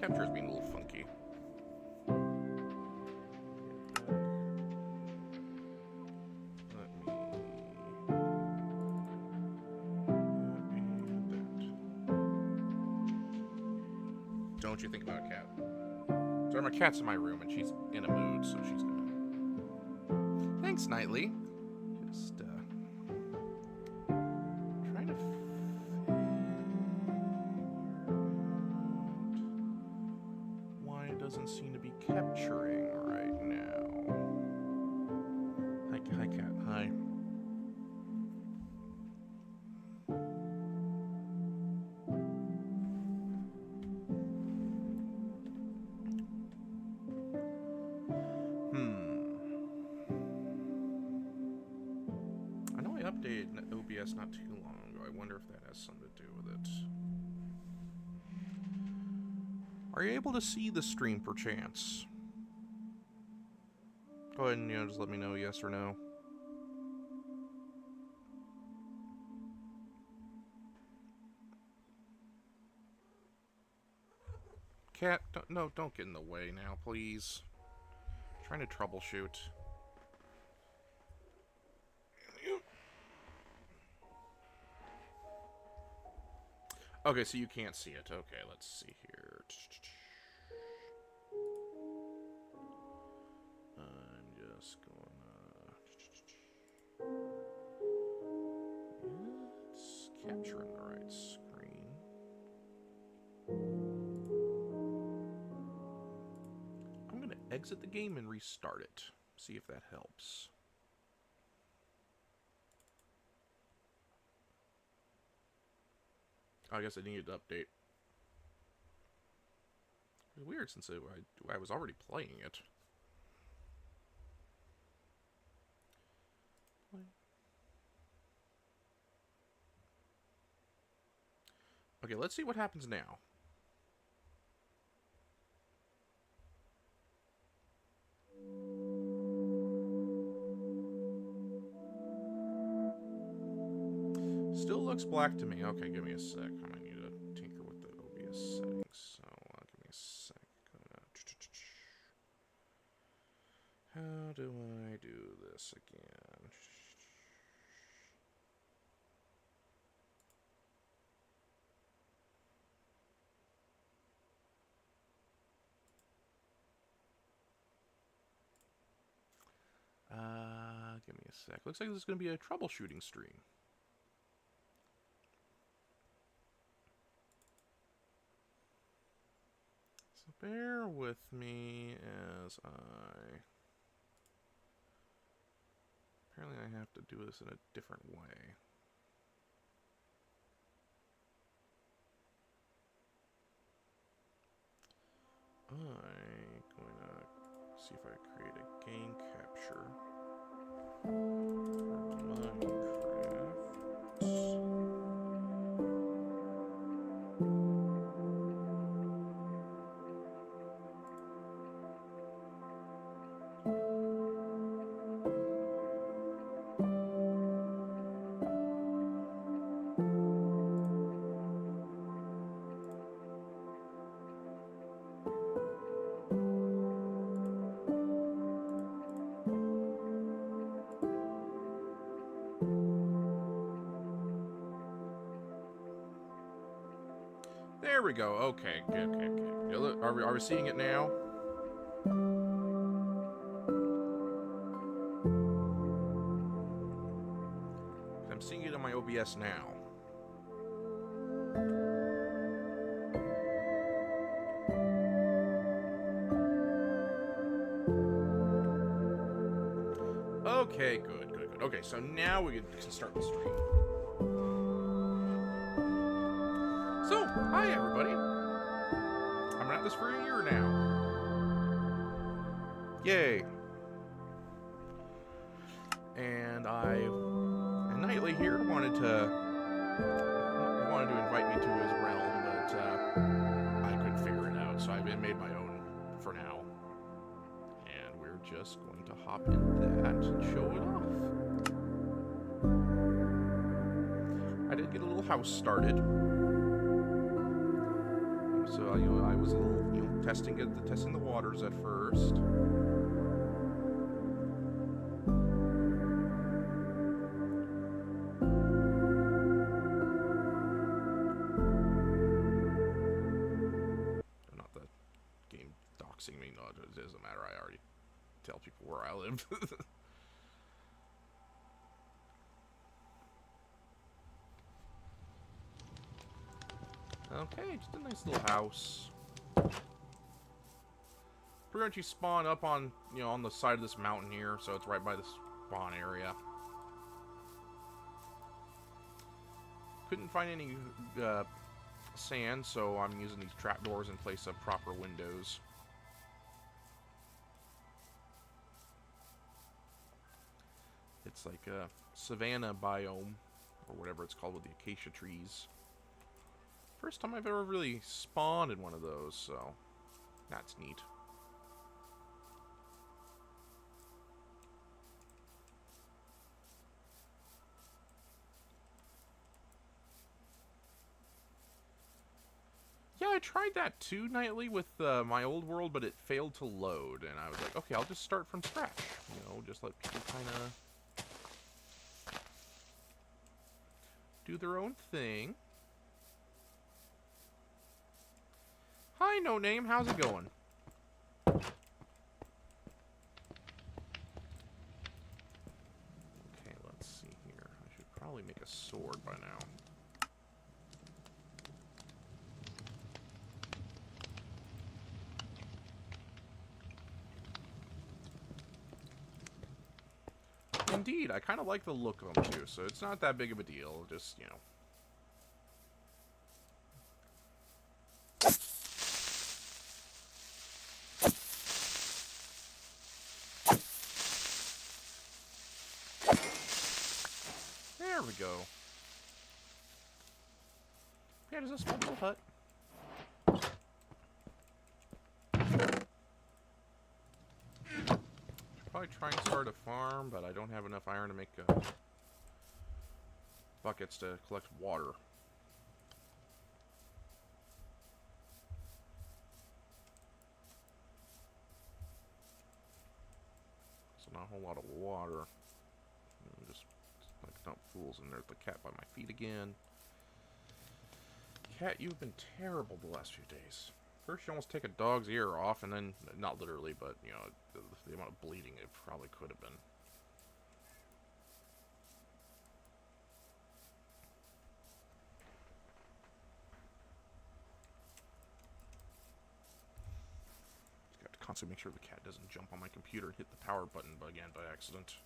capture is being a little funky. Don't you think about a cat? Sorry, my cat's in my room and she's in a mood, so she's gonna. Thanks, Nightly. Just trying to figure out why it doesn't seem to be capturing right now. Hi, cat. Hi. Updated OBS not too long ago. I wonder if that has something to do with it. Are you able to see the stream perchance? Go ahead and just let me know yes or no. Cat, don't get in the way now, please. I'm trying to troubleshoot. Okay, so you can't see it. Okay, let's see here. I'm just gonna... It's capturing the right screen. I'm gonna exit the game and restart it. See if that helps. I guess I needed to update. It's weird since I was already playing it. Okay, let's see what happens now. Still looks black to me. Okay, give me a sec. I might need to tinker with the OBS settings. So, give me a sec. How do I do this again? Give me a sec. Looks like this is going to be a troubleshooting stream. So bear with me as apparently I have to do this in a different way. I'm going to see if I create a game capture for Minecraft. There we go. Okay, good. Are we seeing it now? I'm seeing it on my OBS now. Okay, good. Okay, so now we can start the stream. So, hi everybody. I've been at this for a year now. Yay. And Nightly here wanted to invite me to his realm, but I couldn't figure it out, so I've made my own for now. And we're just going to hop into that and show it off. I did get a little house started. So, I was a little, testing the waters at first. Not the game doxing me. No, it doesn't matter. I already tell people where I live. Okay, just a nice little house. Pretty much you spawn up on, on the side of this mountain here, so it's right by the spawn area. Couldn't find any sand, so I'm using these trapdoors in place of proper windows. It's like a savanna biome, or whatever it's called, with the acacia trees. First time I've ever really spawned in one of those, so that's neat. Yeah, I tried that too, Nightly, with my old world, but it failed to load, and I was like, okay, I'll just start from scratch. Just let people kind of do their own thing. Hi, No Name, how's it going? Okay, let's see here. I should probably make a sword by now. Indeed, I kind of like the look of them, too, so it's not that big of a deal, just, There we go. Yeah, there's a small little hut. Should probably try and start a farm, but I don't have enough iron to make buckets to collect water. So not a whole lot of water. Just like dump fools in there. The cat by my feet again. Cat, you've been terrible the last few days. First, you almost take a dog's ear off, and then, not literally, but, the amount of bleeding it probably could have been. Just got to constantly make sure the cat doesn't jump on my computer and hit the power button again by accident.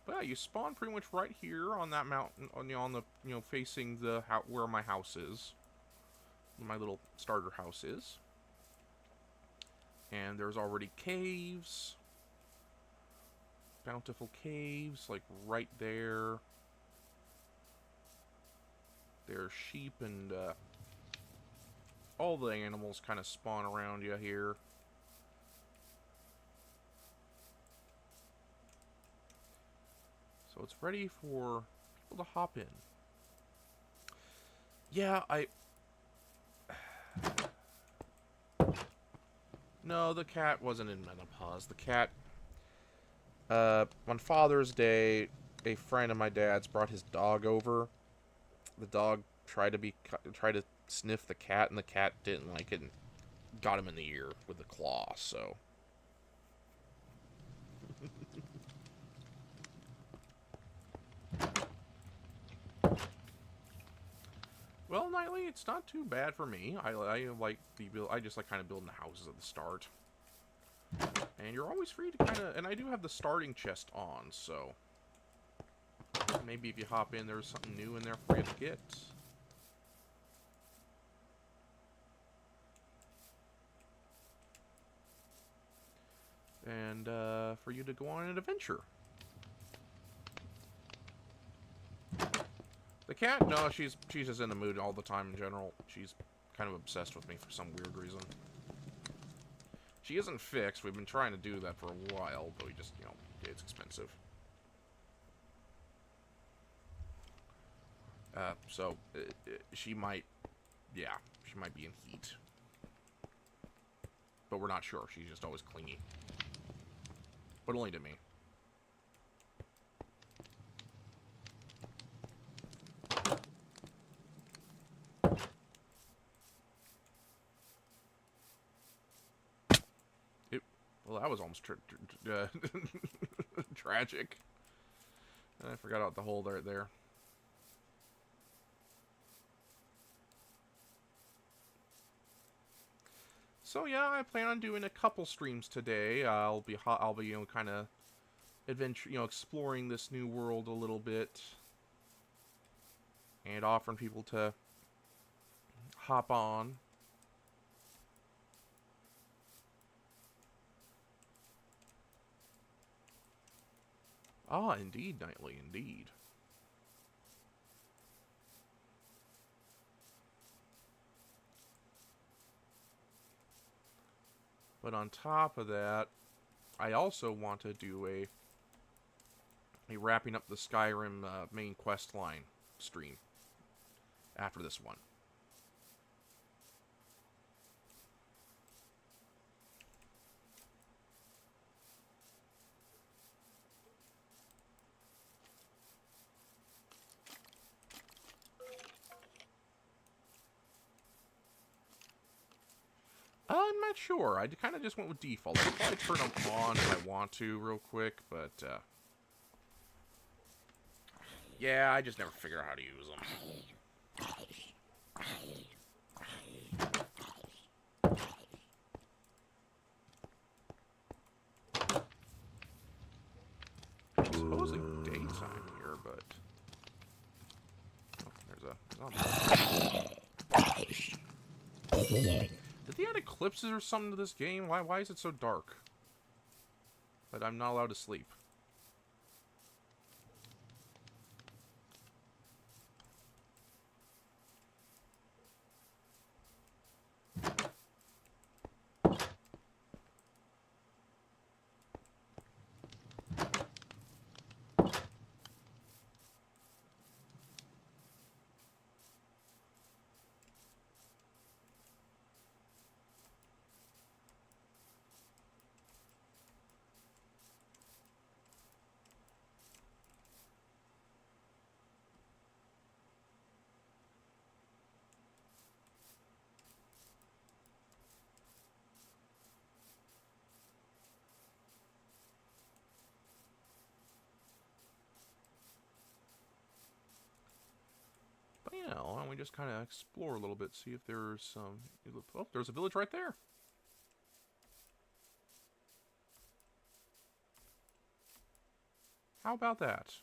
But yeah, you spawn pretty much right here on that mountain, on the facing the where my house is, my little starter house is. And there's already caves, bountiful caves, like right there. There's sheep and all the animals kind of spawn around you here. So it's ready for people to hop in. Yeah, No, the cat wasn't in menopause. The cat... on Father's Day, a friend of my dad's brought his dog over. The dog tried to sniff the cat, and the cat didn't like it and got him in the ear with the claw, so... Well, Nightly, it's not too bad for me. I like I just like kind of building the houses at the start. And you're always free to kind of... And I do have the starting chest on, so... Maybe if you hop in, there's something new in there for you to get. And, for you to go on an adventure. The cat, no, she's just in the mood all the time in general. She's kind of obsessed with me for some weird reason. She isn't fixed. We've been trying to do that for a while, but we just, it's expensive. So she might, yeah, she might be in heat. But we're not sure. She's just always clingy. But only to me. Well, that was almost tragic. I forgot about the hole right there. So yeah, I plan on doing a couple streams today. I'll be kind of adventure, exploring this new world a little bit, and offering people to hop on. Ah, indeed, Nightly, indeed. But on top of that, I also want to do a wrapping up the Skyrim main quest line stream after this one. I'm not sure. I kind of just went with default. I could probably turn them on if I want to real quick, but yeah, I just never figure out how to use them. It's supposedly daytime here, but oh, there's a Did they add eclipses or something to this game? Why is it so dark? But I'm not allowed to sleep. But yeah, why don't we just kind of explore a little bit, see if there's some... Oh, there's a village right there. How about that?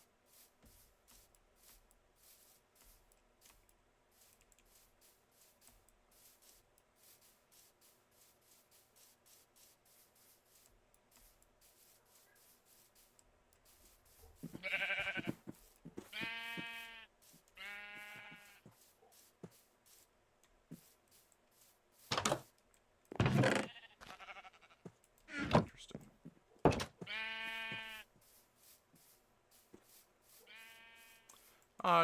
Interesting.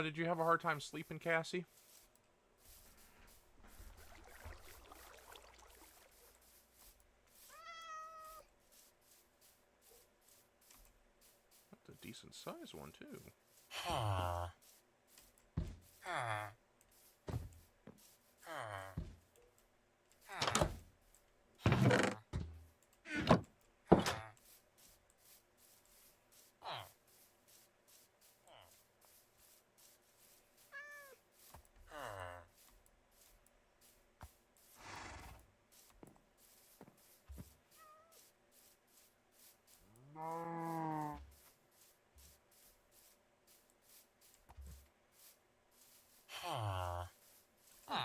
Did you have a hard time sleeping, Cassie? That's a decent sized one, too.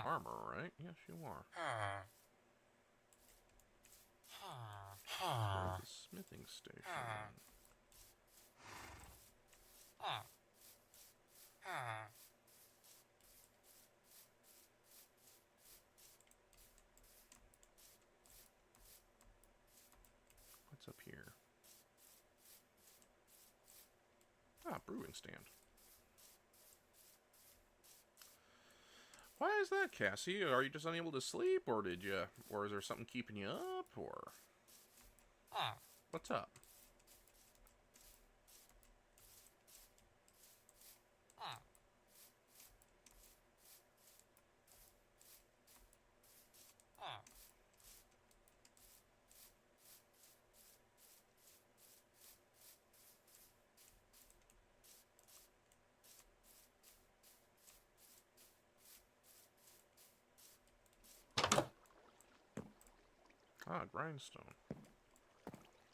Armor, right? Yes, you are. Where's the smithing station? What's up here? Ah, brewing stand. Why is that, Cassie? Are you just unable to sleep, or or is there something keeping you up, or what's up? Ah, grindstone.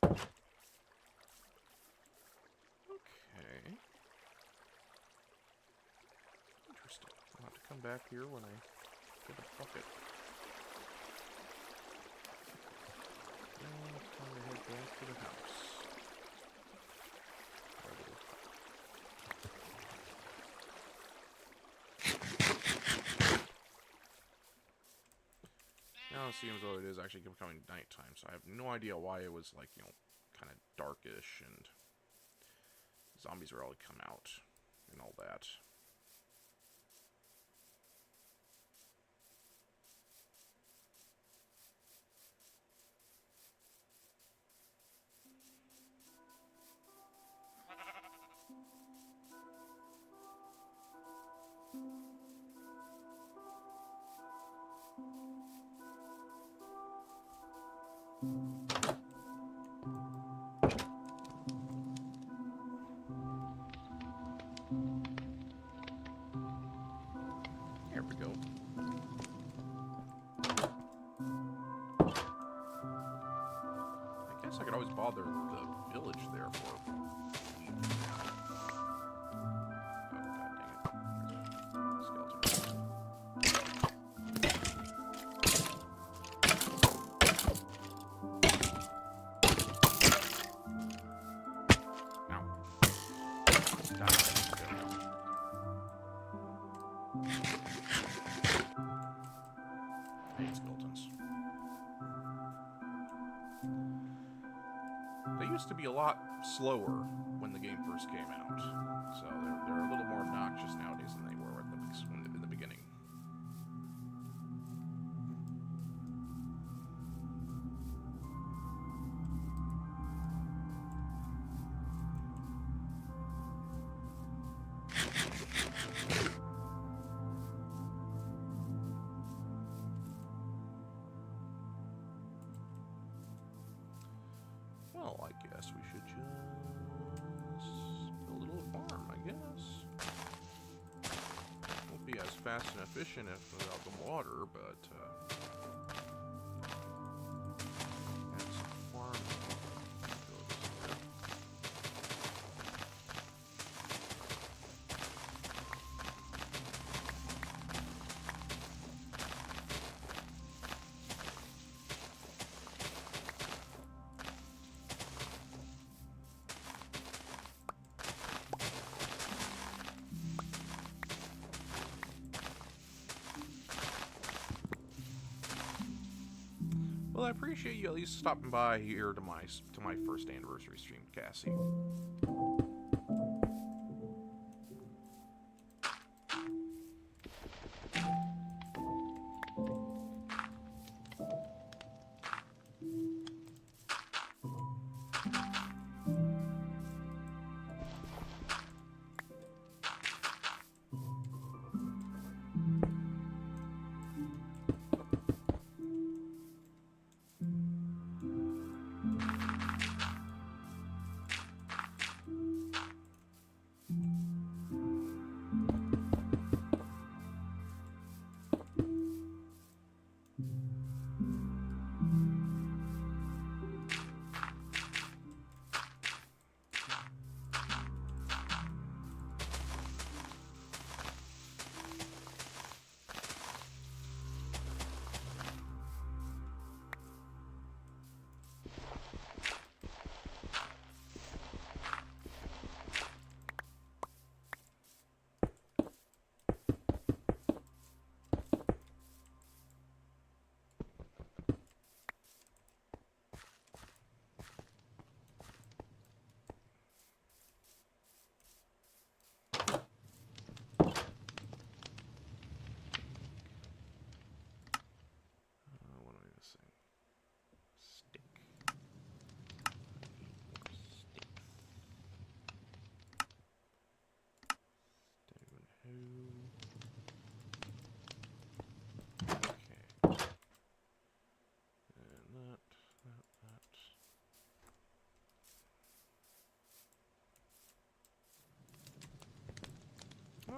Okay. Interesting. I'll have to come back here when I get a bucket. And it's time to head back to the house. Now it seems though it is actually becoming nighttime, so I have no idea why it was like, kind of darkish and zombies were all come out and all that. There we go. I guess I could always bother the village there for a week. Oh, god dang it. Skeleton. They used to be a lot slower when the game first came out, so they're a little more obnoxious nowadays than they were in the beginning. Well, I guess we should just build a little farm, I guess. Won't be as fast and efficient if without the water, but add some farm. Well, I appreciate you at least stopping by here to my first anniversary stream, Cassie.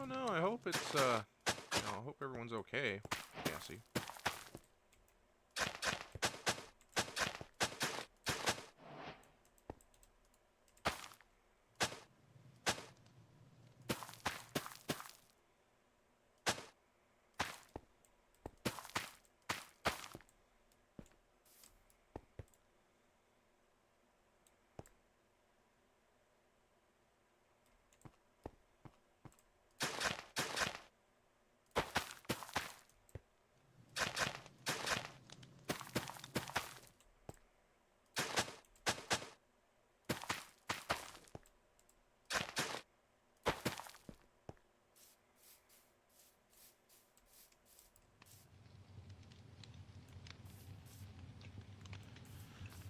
Oh no, I hope it's, I hope everyone's okay, Cassie.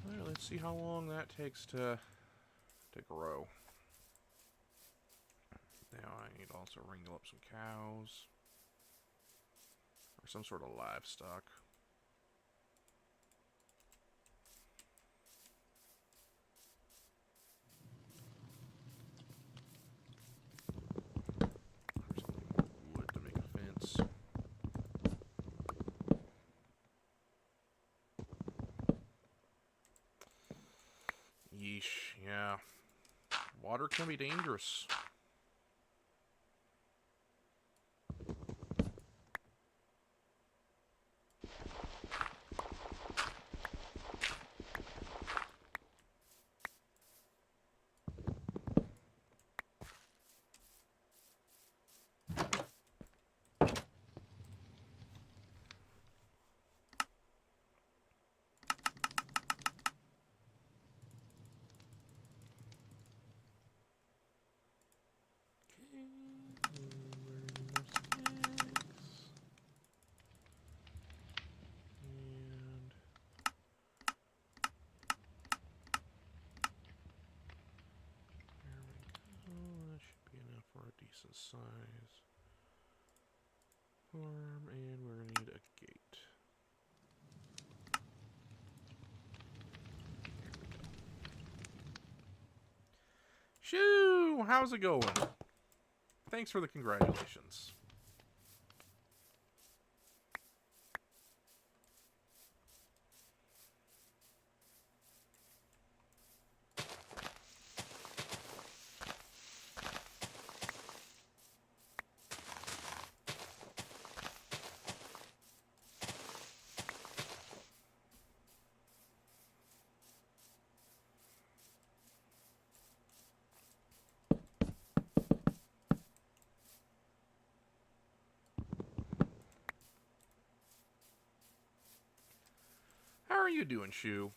Well, let's see how long that takes to grow. Now I need to also wrangle up some cows. Or some sort of livestock. Or something wood to make a fence. Yeesh, yeah. Water can be dangerous. Decent size farm, and we're gonna need a gate. There we go. Shoo! How's it going? Thanks for the congratulations. How are you doing, Shu?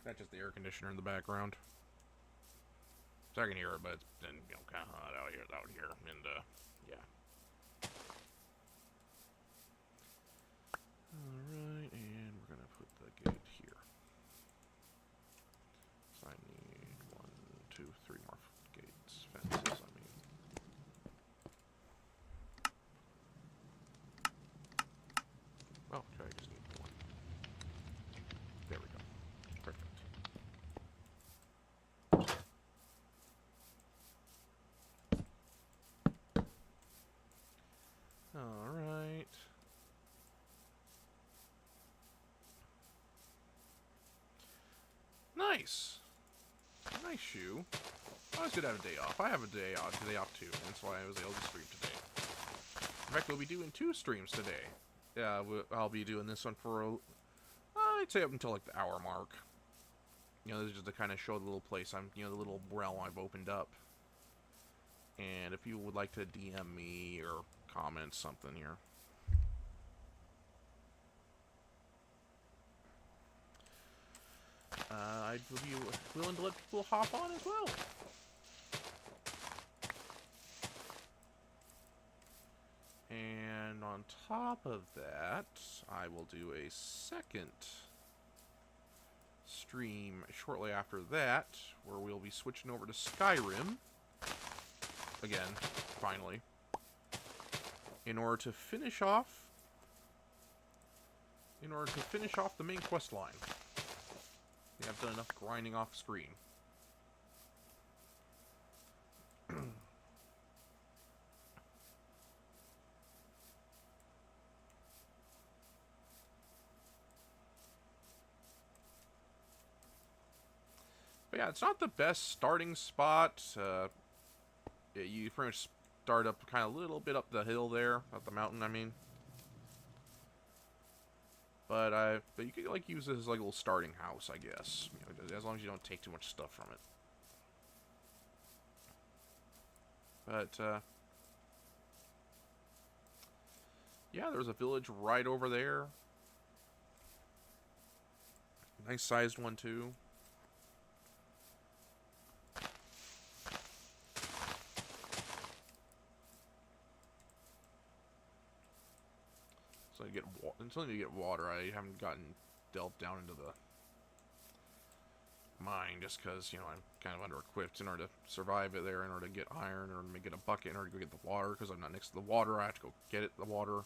That's just the air conditioner in the background. So I can hear it, but it's been, kind of hot out here, and yeah. Alright, and we're gonna put the gate here. So I need 1, 2, 3 more gates, fences, I mean. Oh, okay, I just need 1. There we go. Perfect. Alright. Nice! Nice, Shu. Always good to have a day off. I have a day off too, and that's why I was able to stream today. In fact, we'll be doing 2 streams today. Yeah, I'll be doing this one for, I'd say up until like the hour mark. This is just to kind of show the little place the little realm I've opened up. And if you would like to DM me or comment something here. I'd be willing to let people hop on as well. And on top of that, I will do a second stream shortly after that, where we'll be switching over to Skyrim. Again, finally. in order to finish off the main quest line. Yeah, I've done enough grinding off screen. But yeah, it's not the best starting spot. You pretty much start up kind of a little bit up the hill there, up the mountain, I mean. But you could like use it as like a little starting house, I guess. You know, as long as you don't take too much stuff from it. But yeah, there's a village right over there. Nice sized one too. So until you get water, I haven't delved down into the mine just because, you know, I'm kind of under-equipped in order to survive it there, in order to get iron, or to get a bucket, in order to go get the water, because I'm not next to the water. I have to go get the water.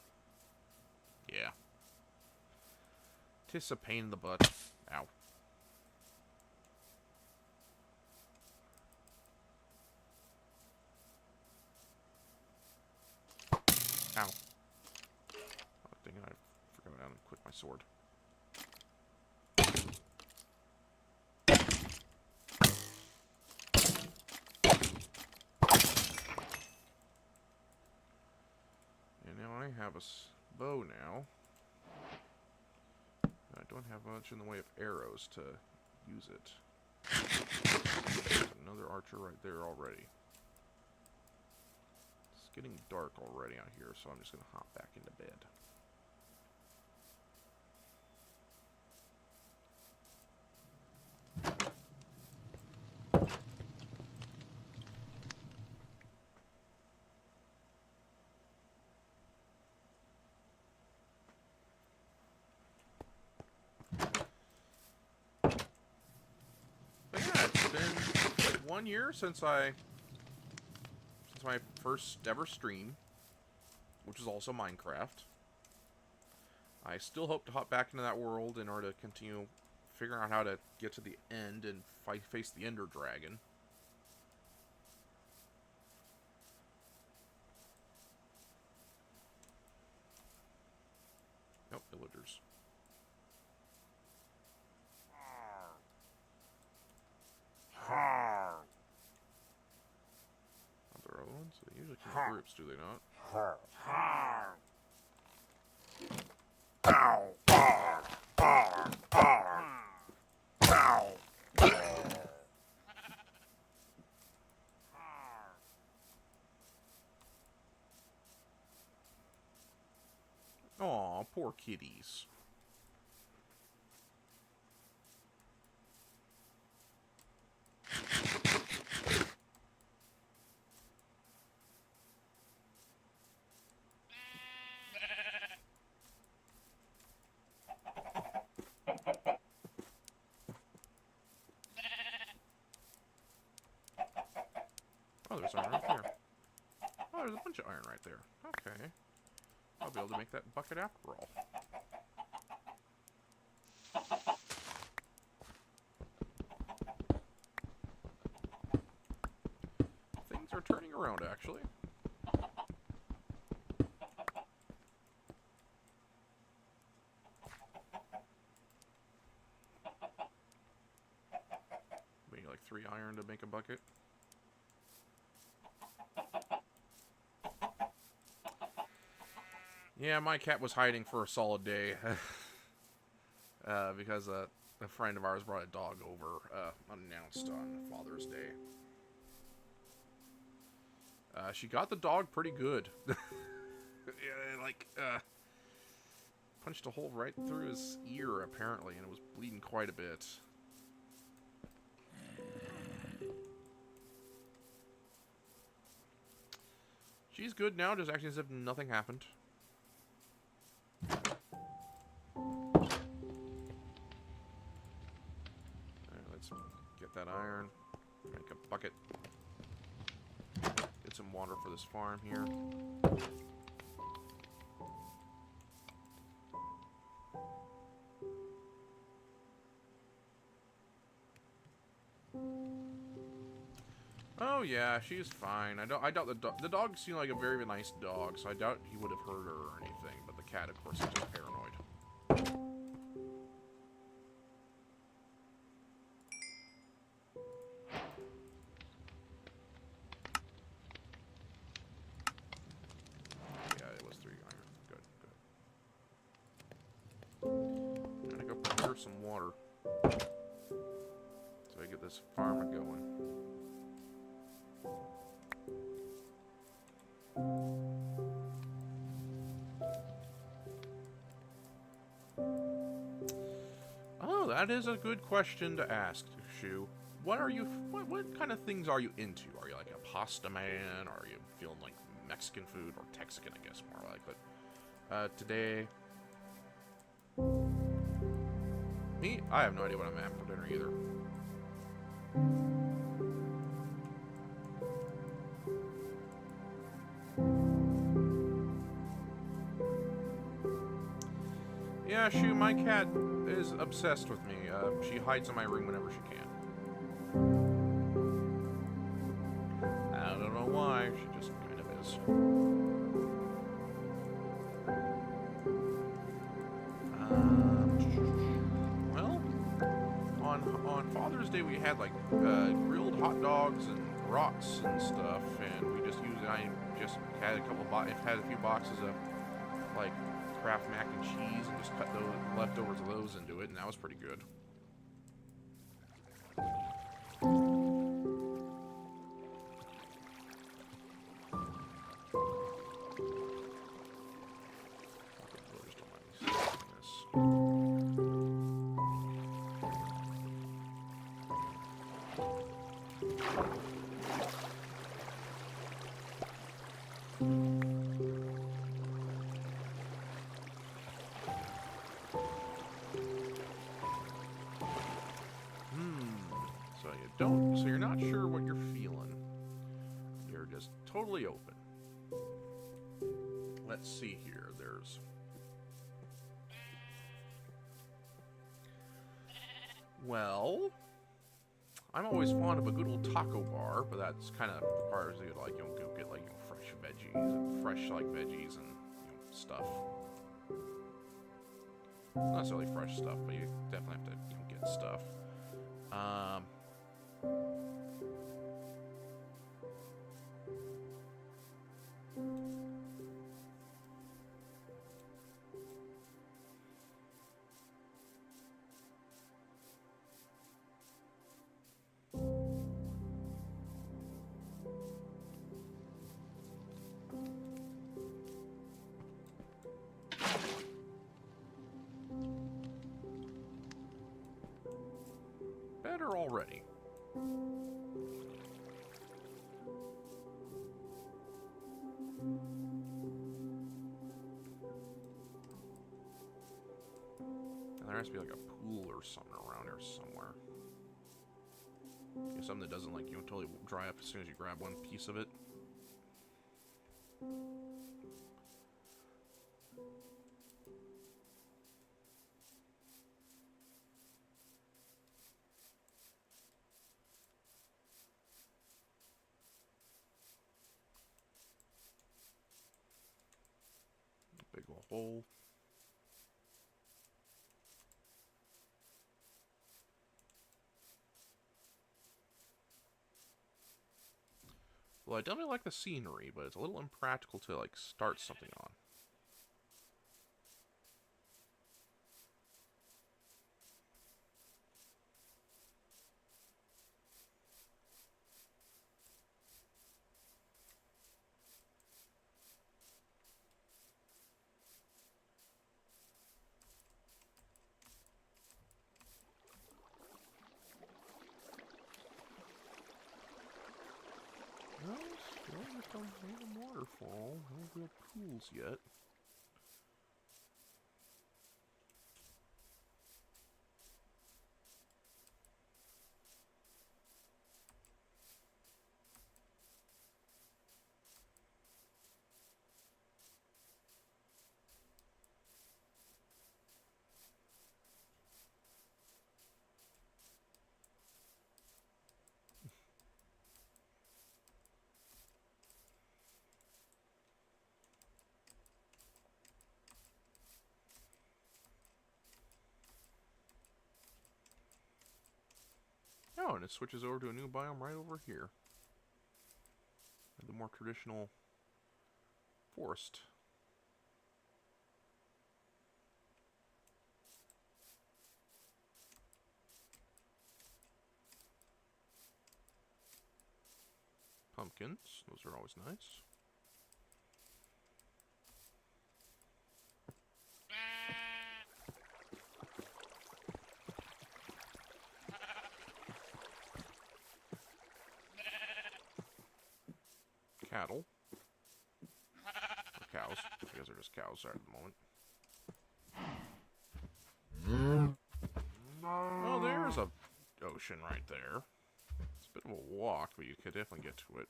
Yeah. Tis a pain in the butt. Ow. Ow. Oh, dang it, I forgot to equip my sword. And now I have a bow now. I don't have much in the way of arrows to use it. There's another archer right there already. It's getting dark already out here, so I'm just going to hop back into bed. But yeah, it's been like 1 year since my first ever stream, which is also Minecraft. I still hope to hop back into that world in order to continue figuring out how to get to the end and face the Ender Dragon. Nope, villagers. Are there other ones? They usually come in groups, do they not? Aw, poor kitties. Oh, there's iron right there. Oh, there's a bunch of iron right there. Okay. I'll be able to make that bucket after all. Things are turning around, actually. We need like 3 iron to make a bucket. Yeah, my cat was hiding for a solid day. Because a friend of ours brought a dog over unannounced on Father's Day. She got the dog pretty good. Yeah, like, punched a hole right through his ear, apparently, and it was bleeding quite a bit. She's good now, just acting as if nothing happened. Alright, let's get that iron, make a bucket, get some water for this farm here. Oh yeah, she's fine. I doubt the dog seemed like a very nice dog, so I doubt he would have hurt her or anything. But the cat, of course, is just paranoid. Yeah, it was 3 iron. Good, good. I'm gonna go procure some water so I get this farmer going. Oh, that is a good question to ask, Shu. What are you? What kind of things are you into? Are you like a pasta man? Or are you feeling like Mexican food or Texican? I guess more like. But today, me, I have no idea what I'm having for dinner either. Yeah, Shu, my cat is obsessed with me. She hides in my room whenever she can. I don't know why, she just kind of is. Well, on Father's Day we had like grilled hot dogs and brats and stuff, and I just had a few boxes of like Kraft mac and cheese and just cut those leftovers of those into it, and that was pretty good. So you're not sure what you're feeling. You're just totally open. Let's see here. Well, I'm always fond of a good old taco bar, but that's kind of requires you to go get fresh veggies and stuff. Not necessarily fresh stuff, but you definitely have to get stuff. Better already. And there has to be like a pool or something around here somewhere. Something that doesn't totally dry up as soon as you grab one piece of it. Big old hole. Well, I definitely like the scenery, but it's a little impractical to start something on. Well, still just don't need a waterfall. No real pools yet. Oh, and it switches over to a new biome right over here. The more traditional forest. Pumpkins, those are always nice. Cattle. Or cows. I guess they're just cows at the moment. Oh, there's a ocean right there. It's a bit of a walk, but you could definitely get to it.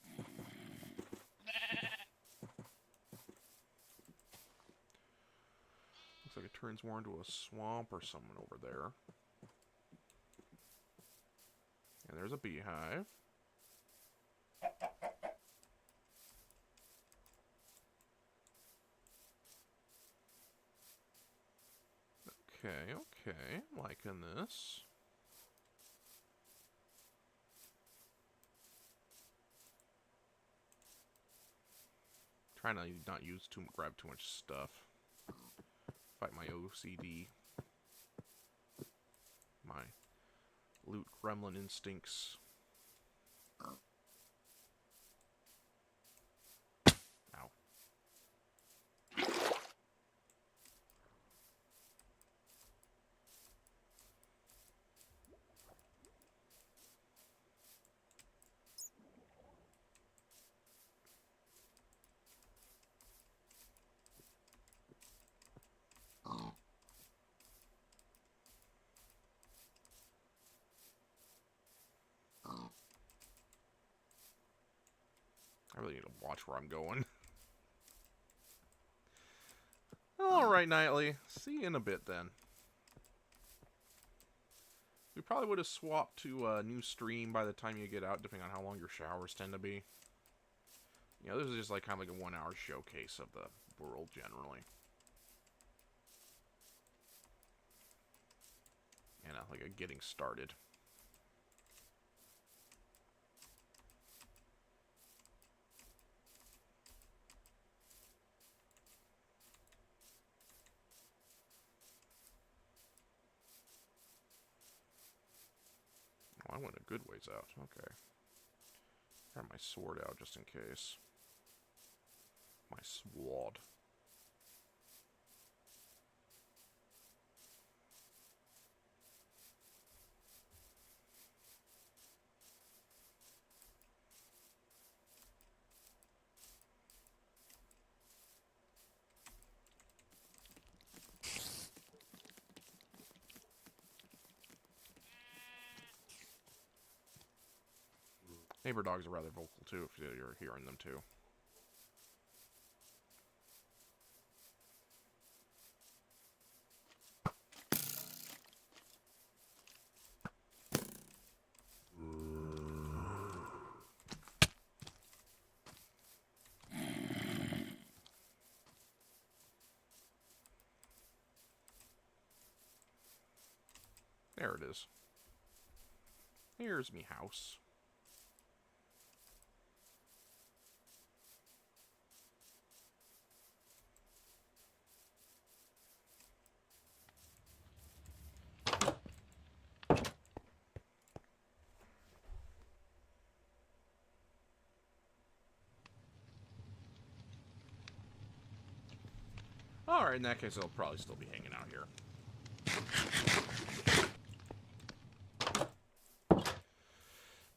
Looks like it turns more into a swamp or something over there. And there's a beehive. Okay, okay. I'm liking this. Trying to not grab too much stuff. Fight my OCD. My loot gremlin instincts. Ow. I really need to watch where I'm going. Alright, Nightly. See you in a bit, then. We probably would have swapped to a new stream by the time you get out, depending on how long your showers tend to be. You know, this is just like kind of like a 1 hour showcase of the world, generally. And like a getting started. Oh, I went a good ways out. Okay. Got my sword out just in case. My sword. Neighbor dogs are rather vocal too, if you're hearing them too. There it is. Here's me house. Alright, in that case, I'll probably still be hanging out here.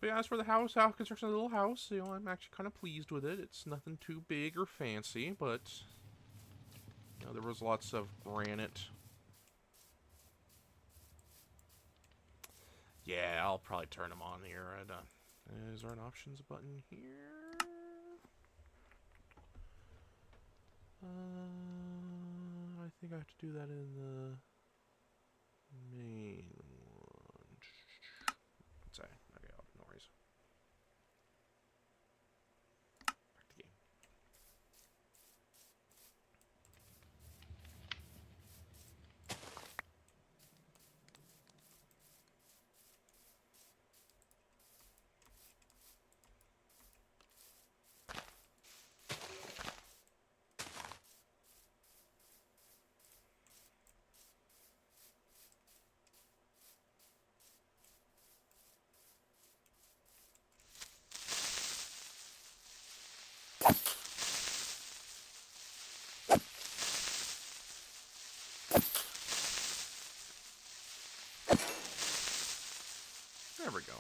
But yeah, as for the house, how construction of the little house, you know, I'm actually kind of pleased with it. It's nothing too big or fancy, but you know, there was lots of granite. Yeah, I'll probably turn them on here. Is there an options button here? I think I have to do that in the main one. What's that? Okay, no worries. Back to game. There we go.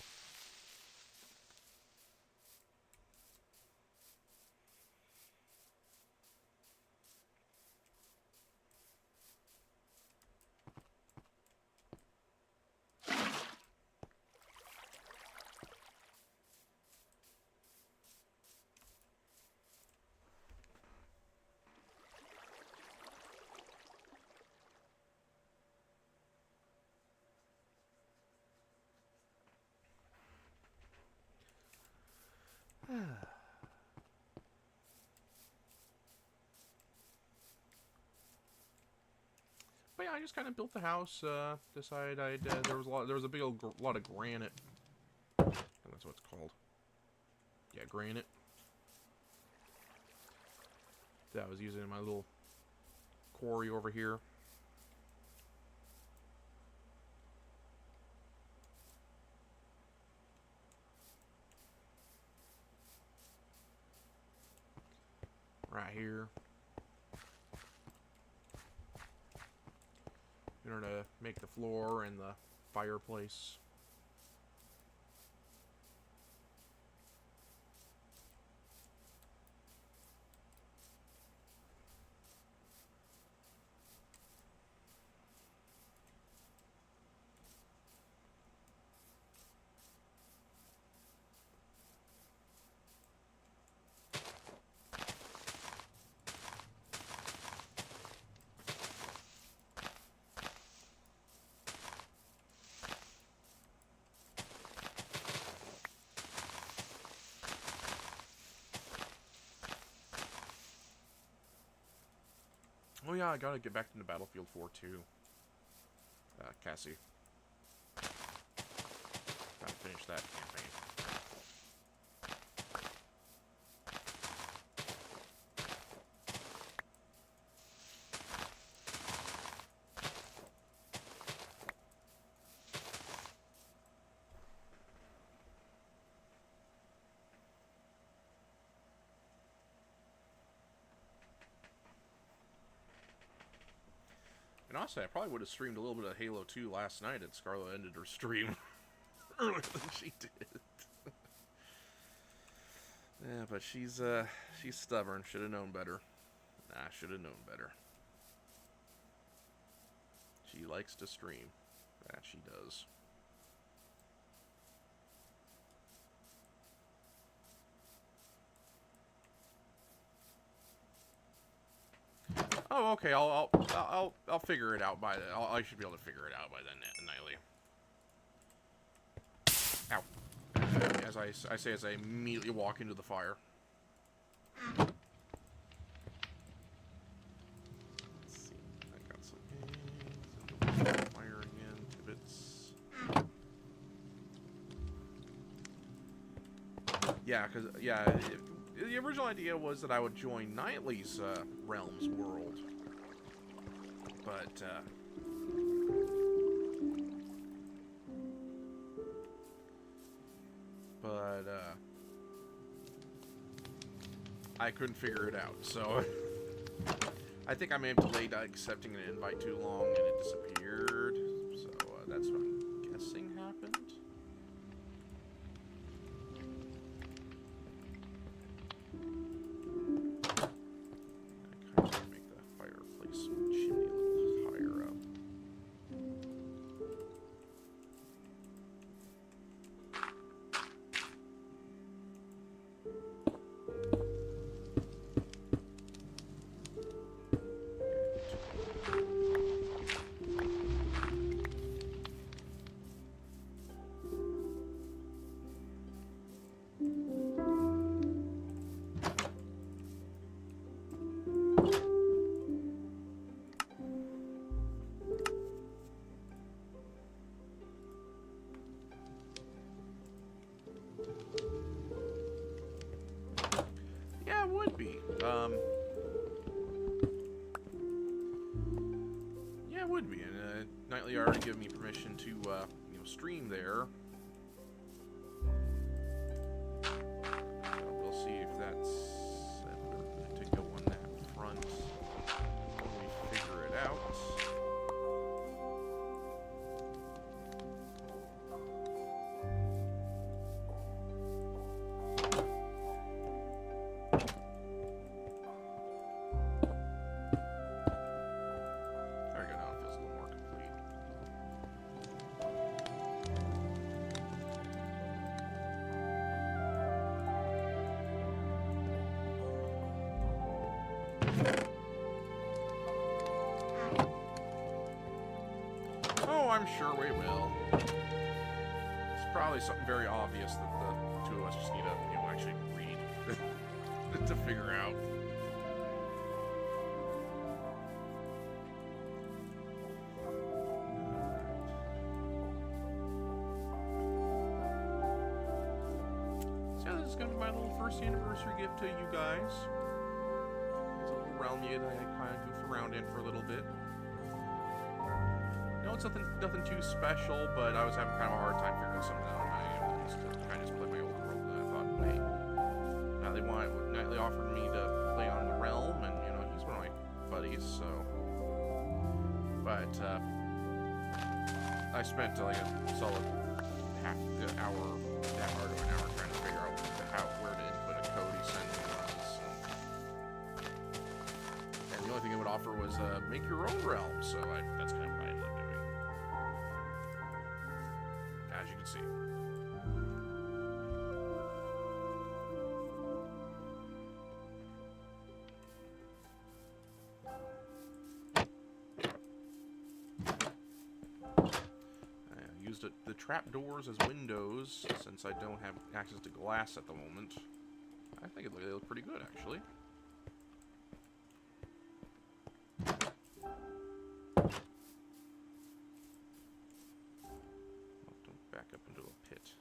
But yeah, I just kind of built the house. Decided there was a big old lot of granite. I think that's what it's called. Yeah, granite. That I was using in my little quarry over here. Right here. In order to make the floor and the fireplace. Oh yeah, I gotta get back into Battlefield 4 too. Cassie. Gotta finish that campaign. And honestly, I probably would have streamed a little bit of Halo 2 last night if Scarlett ended her stream earlier than she did. Yeah, but she's stubborn. Should have known better. Nah, should have known better. She likes to stream. That she does. Oh, okay. I'll figure it out by then. I should be able to figure it out by then, Nightly. Ow. As I say, as I immediately walk into the fire. Let's see. I got some eggs. Fire again. Tidbits. Yeah, because the original idea was that I would join Nightly's Realms world, but I couldn't figure it out. So I think I may have delayed accepting an invite too long, and it disappeared. So that's what I'm guessing happened. Would be. Yeah, it would be. And Nightly already given me permission to, stream there. So we'll see if that's to go on that front when we figure it out. I'm sure we will. It's probably something very obvious that the two of us just need to, you know, actually read to figure out. So this is going to be my little first anniversary gift to you guys. It's a little realm that I kind of goof around in for a little bit. No, it's nothing too special, but I was having kind of a hard time figuring something out. I just played my old world, and I thought, wait, Nightly offered me to play on the realm, and you know he's one of my buddies, so. But I spent like a solid half an hour to an hour trying to figure out where to input a code he sent me once. And the only thing it would offer was make your own realm, so that's kind of what I ended up doing. As you can see. I used the trapdoors as windows, since I don't have access to glass at the moment. I think they look pretty good, actually. Don't back up into a pit.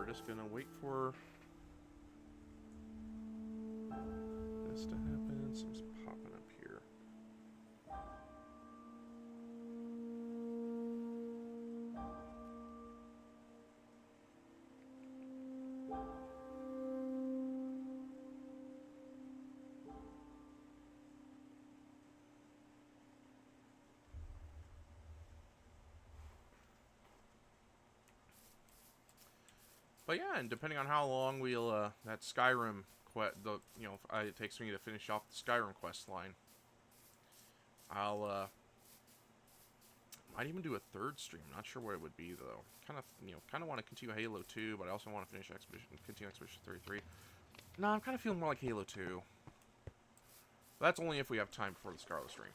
Just gonna wait for this to happen. Something's popping up here. But yeah, and depending on how long we'll that Skyrim it takes me to finish off the Skyrim quest line, I'll might even do a third stream. Not sure what it would be though. Kind of want to continue Halo 2, but I also want to continue Expedition 33. No, I'm kind of feeling more like Halo 2. That's only if we have time before the Scarlet stream.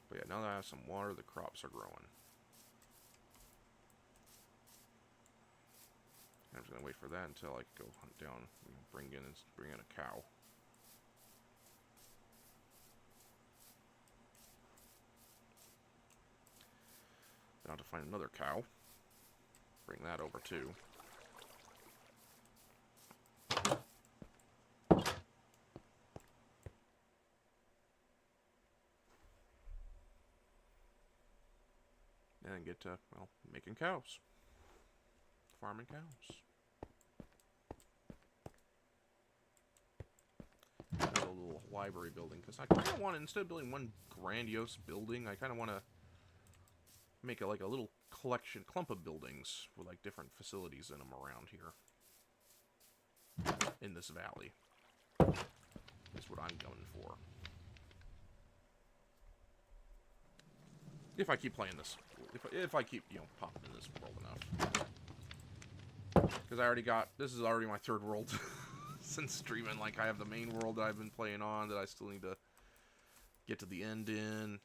But yeah, now that I have some water, the crops are growing. I'm just gonna wait for that until I go hunt down, bring in a cow. Then I'll have to find another cow. Bring that over too. And get to, well, making cows. Farming cows. A little library building, because I kind of want to, instead of building one grandiose building, I kind of want to make it like a little clump of buildings with like different facilities in them around here. In this valley. That's what I'm going for. If I keep playing this. If I keep, popping in this world enough. Because I already got, this is already my third world since streaming. Like, I have the main world that I've been playing on that I still need to get to the end in.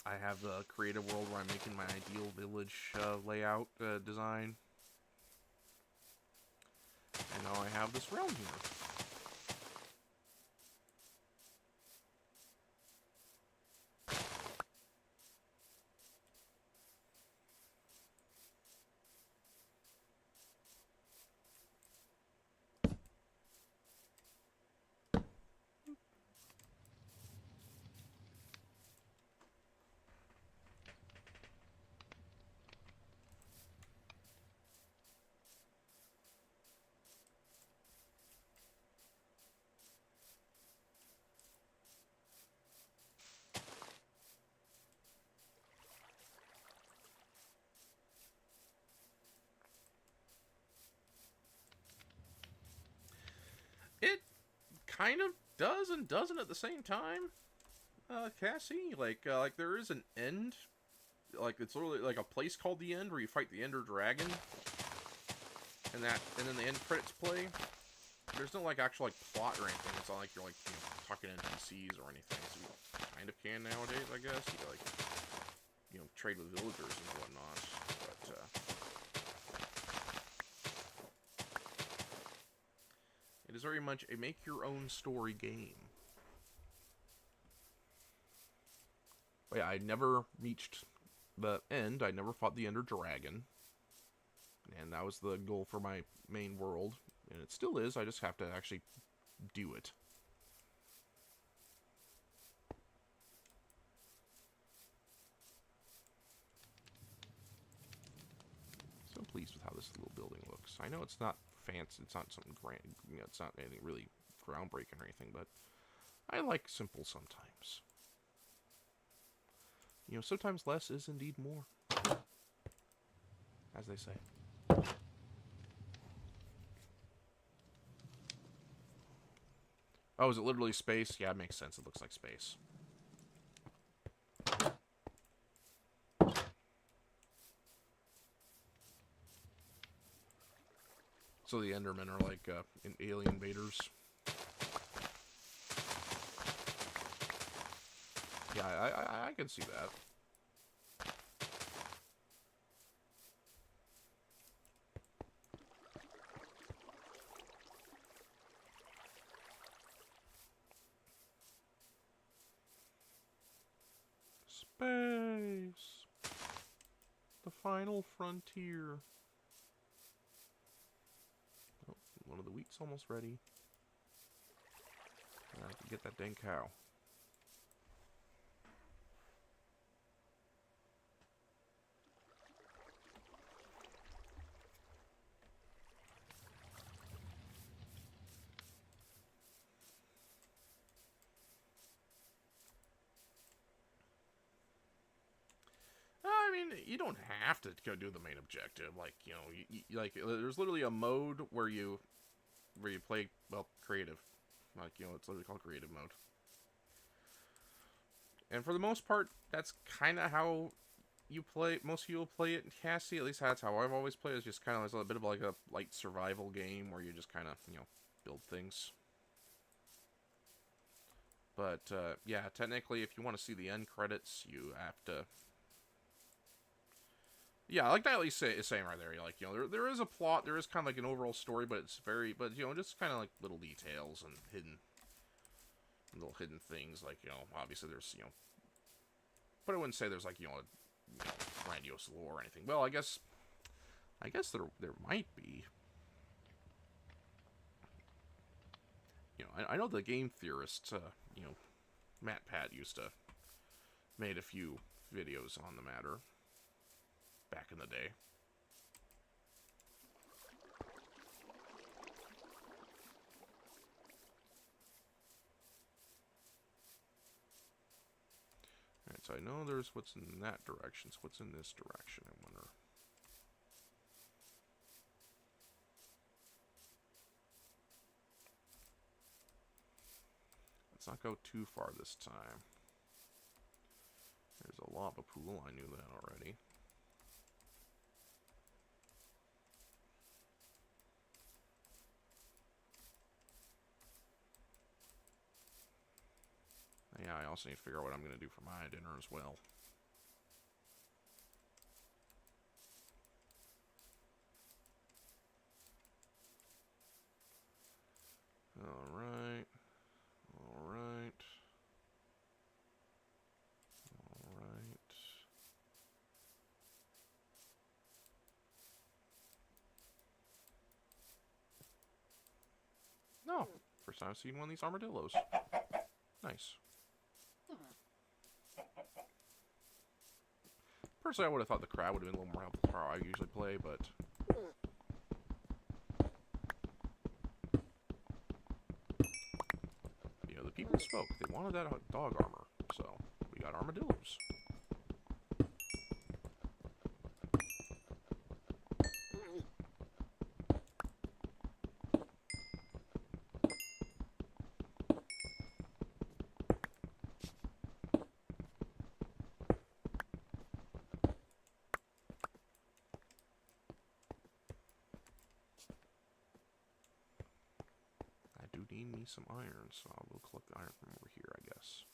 I have the creative world where I'm making my ideal village layout design. And now I have this realm here. kind of does and doesn't at the same time. Cassie, like there is an end. Like it's literally like a place called the End where you fight the Ender Dragon, and then the end credits play. There's no like actual like plot or anything. It's not like you're like talking to NPCs or anything. So you kind of can nowadays, I guess. You like trade with villagers and whatnot. But it is very much a make your own story game. But yeah, I never reached the end. I never fought the Ender Dragon, and that was the goal for my main world. And it still is, I just have to actually do it. So pleased with how this little building looks. I know it's not fancy, it's not something grand, it's not anything really groundbreaking or anything, but I like simple sometimes. Sometimes less is indeed more, as they say. Oh, is it literally space? Yeah, it makes sense. It looks like space. So the Endermen are like alien invaders. Yeah, I can see that. Space. The final frontier. Oh, one of the wheat's almost ready. I have to get that dang cow. I mean, you don't have to go do the main objective. Like, like there's literally a mode where you play, well, creative. Like, it's literally called creative mode. And for the most part, that's kind of how you play. Most people play it in Cassie. At least that's how I've always played. It's just kind of as a bit of like a light survival game where you just kind of build things. But yeah, technically, if you want to see the end credits, you have to. Yeah, like Nightly is saying right there, like there is a plot, there is kind of like an overall story, but it's just kind of like little details and little hidden things, like obviously there's but I wouldn't say there's like a grandiose lore or anything. Well, I guess there might be. I know the game theorists, Matt Pat used to made a few videos on the matter back in the day. Alright, so I know there's what's in that direction, so what's in this direction, I wonder. Let's not go too far this time. There's a lava pool, I knew that already. Yeah, I also need to figure out what I'm going to do for my dinner as well. Alright. Alright. Alright. No. First time I've seen one of these armadillos. Nice. Personally, I would have thought the crab would have been a little more helpful for how I usually play, but... the people spoke. They wanted that dog armor, so we got armadillos. me some iron, so I'll go collect the iron from over here, I guess.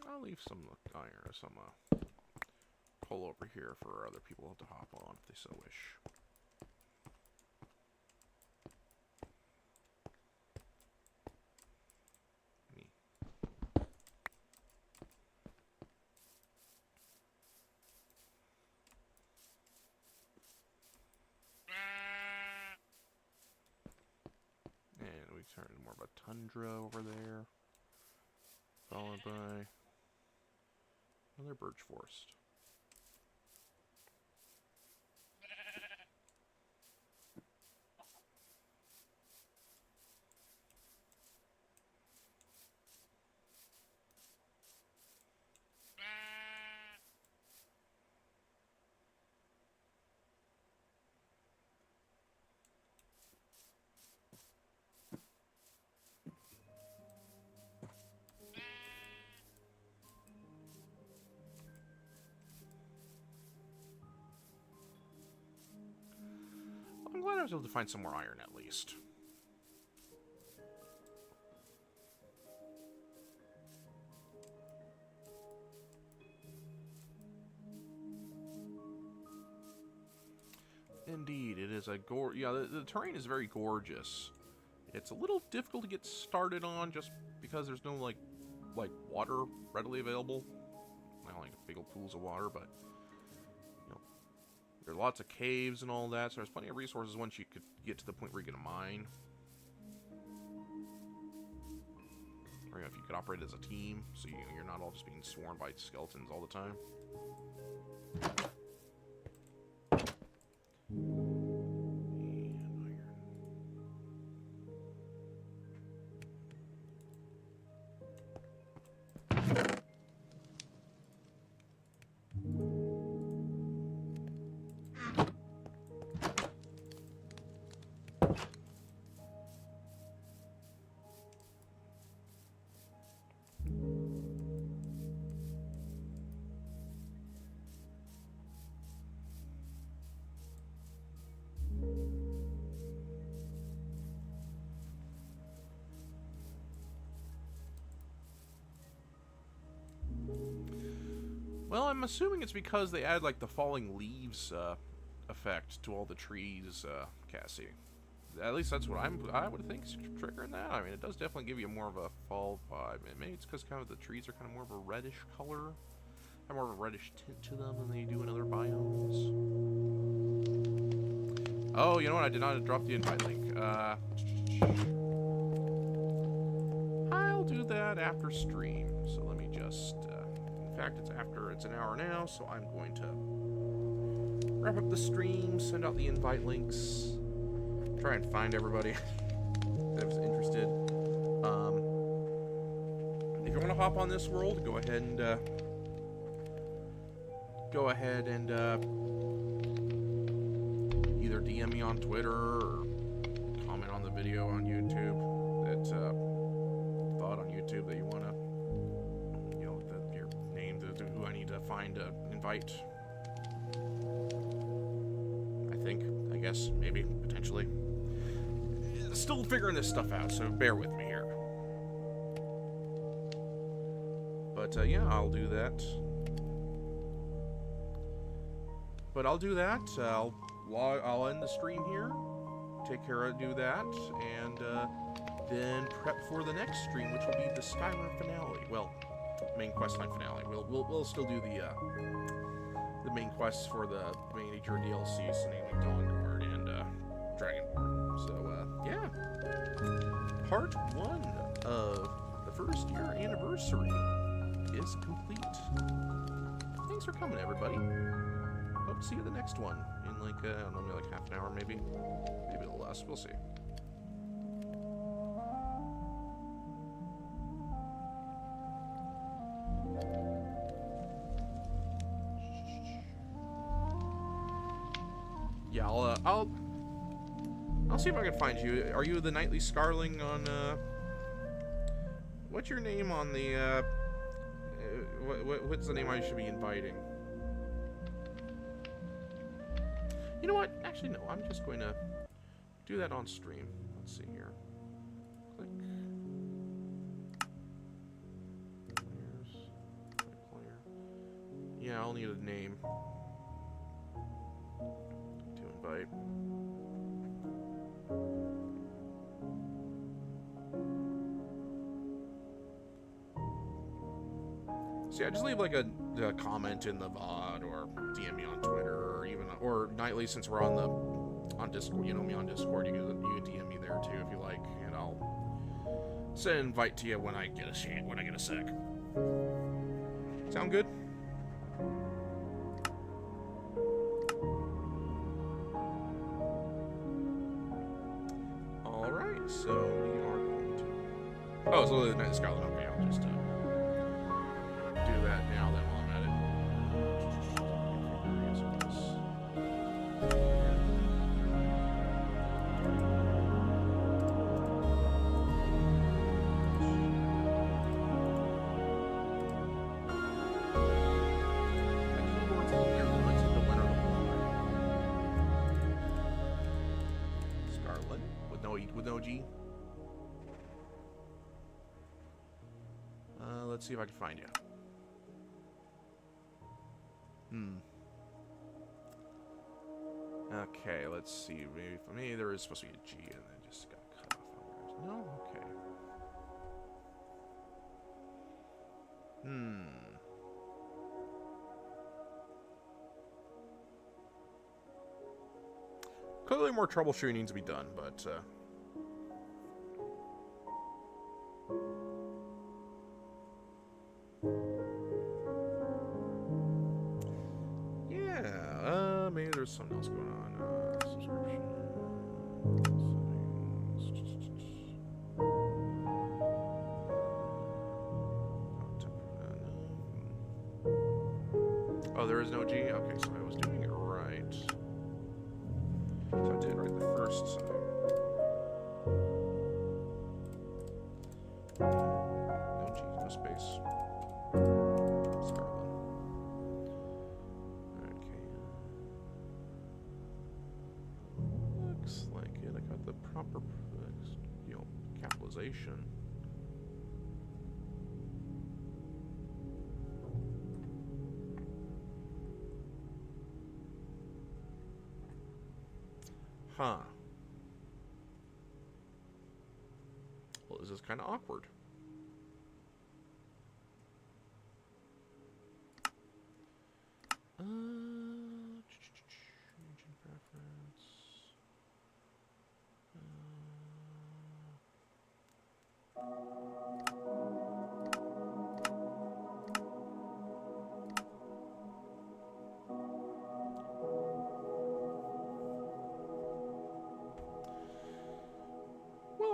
I'll leave some iron or some coal over here for other people to hop on if they so wish. Me. And we turn more of a tundra over there, followed by another birch forest. I'm glad I was able to find some more iron at least. Indeed, it is a the terrain is very gorgeous. It's a little difficult to get started on just because there's no like water readily available. Not like big old pools of water, but you know, there are lots of caves and all that, so there's plenty of resources once you could get to the point where you're gonna mine. Or if you could operate as a team, so you're not all just being swarmed by skeletons all the time. Well, I'm assuming it's because they add like the falling leaves effect to all the trees, Cassie. At least that's what I would think is triggering that. I mean, it does definitely give you more of a fall vibe. Maybe it's because kind of the trees are kind of more of a reddish color, have more of a reddish tint to them than they do in other biomes. Oh, you know what? I did not drop the invite link. I'll do that after stream. So let me just. In fact, it's an hour now, so I'm going to wrap up the stream, send out the invite links, try and find everybody that was interested. If you want to hop on this world, go ahead and either DM me on Twitter or comment on the video on YouTube that thought on YouTube that you want to. Who I need to find to invite. I guess, maybe, potentially. Still figuring this stuff out, so bear with me here. But, yeah, I'll do that. I'll end the stream here. Take care of do that, and, then prep for the next stream, which will be the Skyrim finale. Well, main questline finale. We'll still do the main quests for the major DLCs, namely Dawnguard and Dragonborn. So yeah, part 1 of the first year anniversary is complete. Thanks for coming, everybody. Hope to see you at the next one in like I don't know, maybe like half an hour, maybe a little less. We'll see. Yeah, I'll see if I can find you. Are you the Nightly Scarling on what's your name on the what's the name I should be inviting? You know what? Actually, no. I'm just going to do that on stream. Let's see here. Click. Player. Yeah, I'll need a name to invite. So yeah, just leave like a comment in the VOD or DM me on Twitter or Nightly, since we're on Discord. You know me on Discord. You can DM me there too if you like, and I'll send an invite to you when I get a sec. Sound good? All right, so we are going to. Oh, so the Night Scarlet. Okay, I'll just do that now. Then while I'm at it. With no G. Let's see if I can find you. Okay, let's see. Maybe for me there is supposed to be a G and then just got cut off. No? Okay. Clearly more troubleshooting needs to be done, but yeah, maybe there's something else going on. Subscription settings. Oh, there is no G? Okay, so I was doing it right. So I did right the first time. No G, no space. Scarlet. Okay. Looks like it. I got the proper, capitalization. Huh. Well, this is kind of awkward. Engine preference.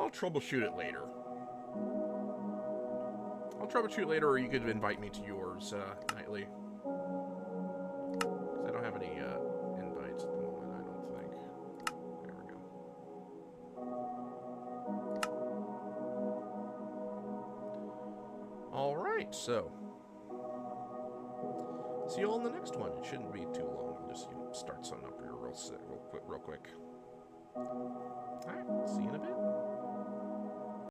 I'll troubleshoot it later. Or you could invite me to yours, Nightly. Because I don't have any invites at the moment, I don't think. There we go. Alright, so. See you all in the next one. It shouldn't be too long. We'll just start something up here real quick. Alright, see you in a bit.